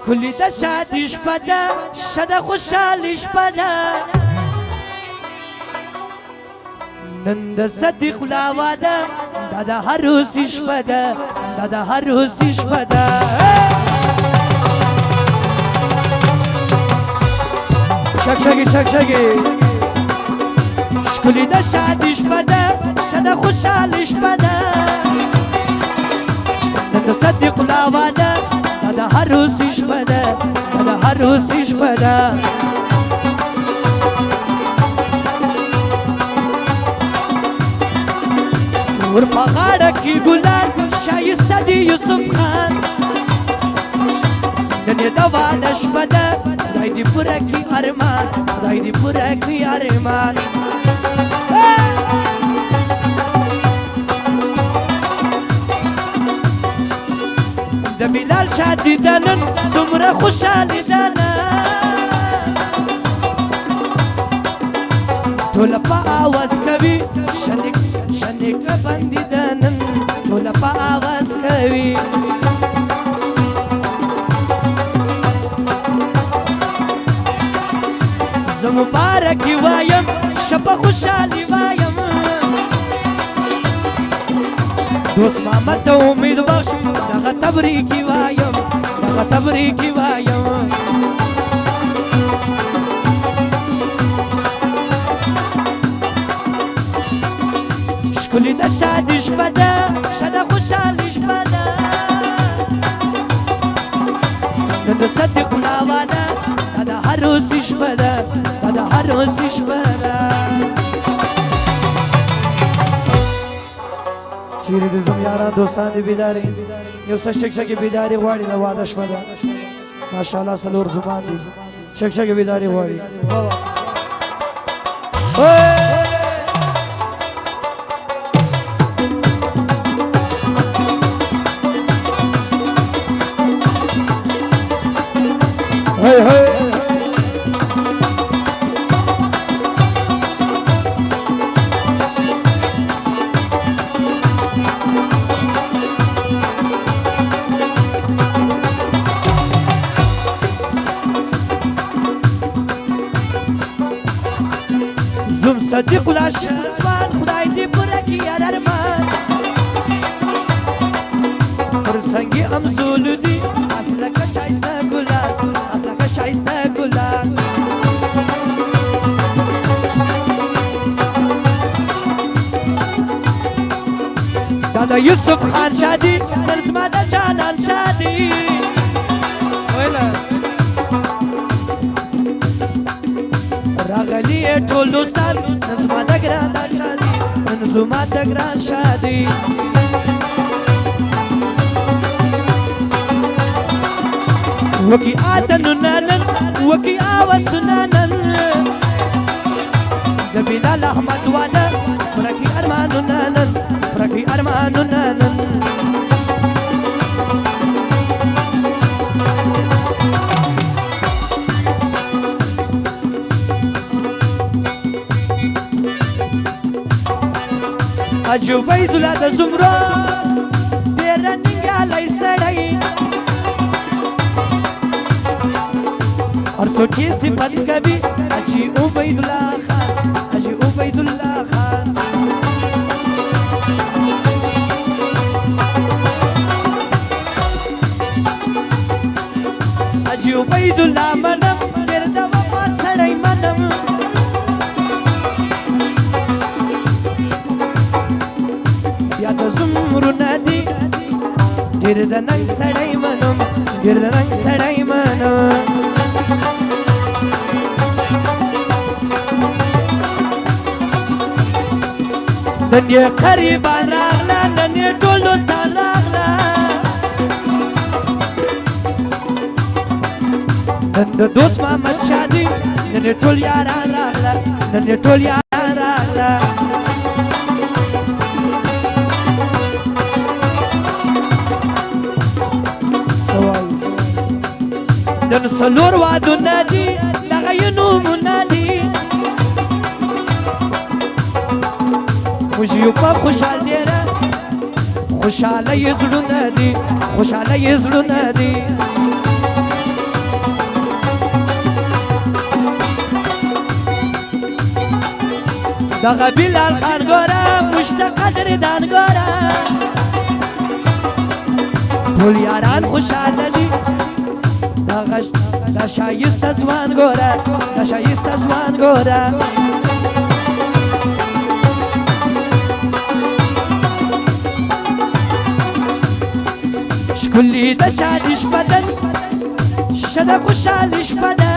ښکلې د شادي شپه ده ښه د خوشحالي شپه ده نن د صدیق لا واده دا د عروسي شپه ده دا د عروسي شپه ده شګشګي شګشګي ښکلې د شادي شپه ده ښه د خوشحالي شپه ده نن د صدیق لا واده دا د عروسي شپه ده دا د عروسي شپه ده ور په غاړه کې ګلان ښایسته دی یوسف خان نن یې د واده شپه ده خدای دې پوره کړي ارمان خدای دې پوره کړي ارمان د بلال شادي ده نن څومره خوشحالي ده ټوله په آواز کوي شنیکه بندي ده نن ټوله په آواز کوي زه مبارکي وایم ښه په خوشحالي وایم دوست محمد ته امید بخش دغه تبریکي وایم دغه تبریکي وایم ښکلې د شادي شپه ده ښه د خوشحالي شپه ده نن د صدیق لا واده دا د عروسي شپه ده دا د عروسي شپه ده چیرې دې زم یاران دوستان دې بیدارې یو څه شګشګې بیدارې غواړي د واده شپه ده ماشاءالله څلور زبان دي شګشګې بیدارې غواړي Hey, hey. زم صدیق لا شزوان خدای دې پوره کړي ارمان پر څنګه امزول دي اصله که شایسته ګلان اصله که شایسته ګلان دا د یوسف خان شادي نن زما د جانان شادي راغلی ټول دوستان نن زما د ګران شادي نن زما د ګران شادي وکی آدنو نانن وکی آوسو نانن د بلال احمد واده پرکی ارمانو نانن پرکی ارمانو نانن اجو بیدولا د زمرو ډېره ننګالی سړی اور سوچی صفت کبھی اجی عبید اللہ خان اجی عبید اللہ خان اجی عبید اللہ منم گرد وفا سڑی منم یاد زمرو ندی گرد ننگ سڑی منم گرد ننگ سڑی منم نن یې قریبان راغله نن یې ټول دوستان راغله نن د دوست محمد شادي نن یې ټول یاران راغله نن یې ټول یاران راغله نن څلور وادونه دي دغه یې نومونه دي موږ یو په خوشحال ډېره خوشحاله یې زړونه دي خوشحاله یې زړونه دي دغه بلال خان ګوره مشتاق قدردان ګوره ټول یاران خوشاله دي دغه دا شایسته ځوان ګوره دا شایسته ځوان ګوره ښکلي د شادي شپه ده ښه د خوشحالي شپه ده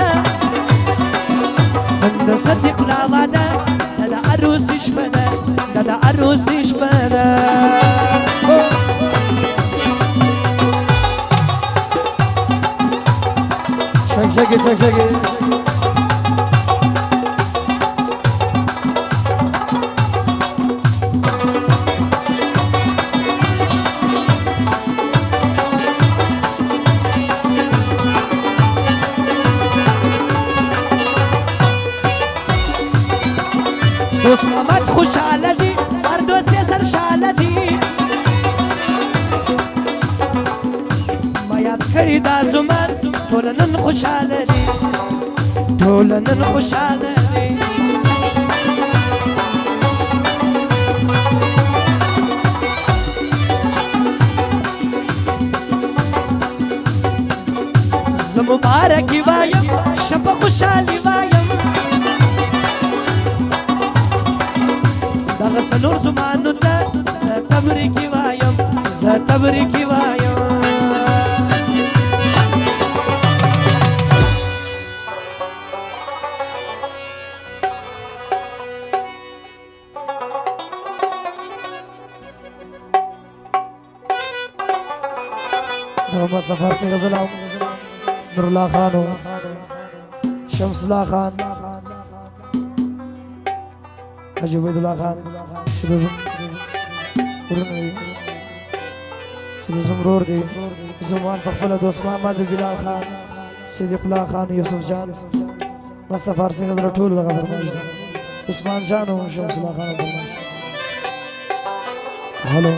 نن د صدیق لا واده دا د عروسي شپه ده دا د عروسي شپه ده شک شکی دوست محمد خوشحاله دی هر دوست یې سرشاله دی ما یاد کړي دا زمان ټول نن خوشحاله دی ټول نن خوشحاله دی زه مبارکي وایم ښه په خوشحالي وایم دغه څلور زمانو ته زه تبریکي وایم زه تبریکي وایم محمد سفر سے غزل نور الله خان شمس الله خان حاجی عبید الله خان چې زموږ ورور دی زمان په خپله دوست محمد بلال خان صدیق الله خان یوسف جان مصطفی فارسي غزل ټول دغه فرمایش ده عثمان جان او شمس الله خان فرمایش هلو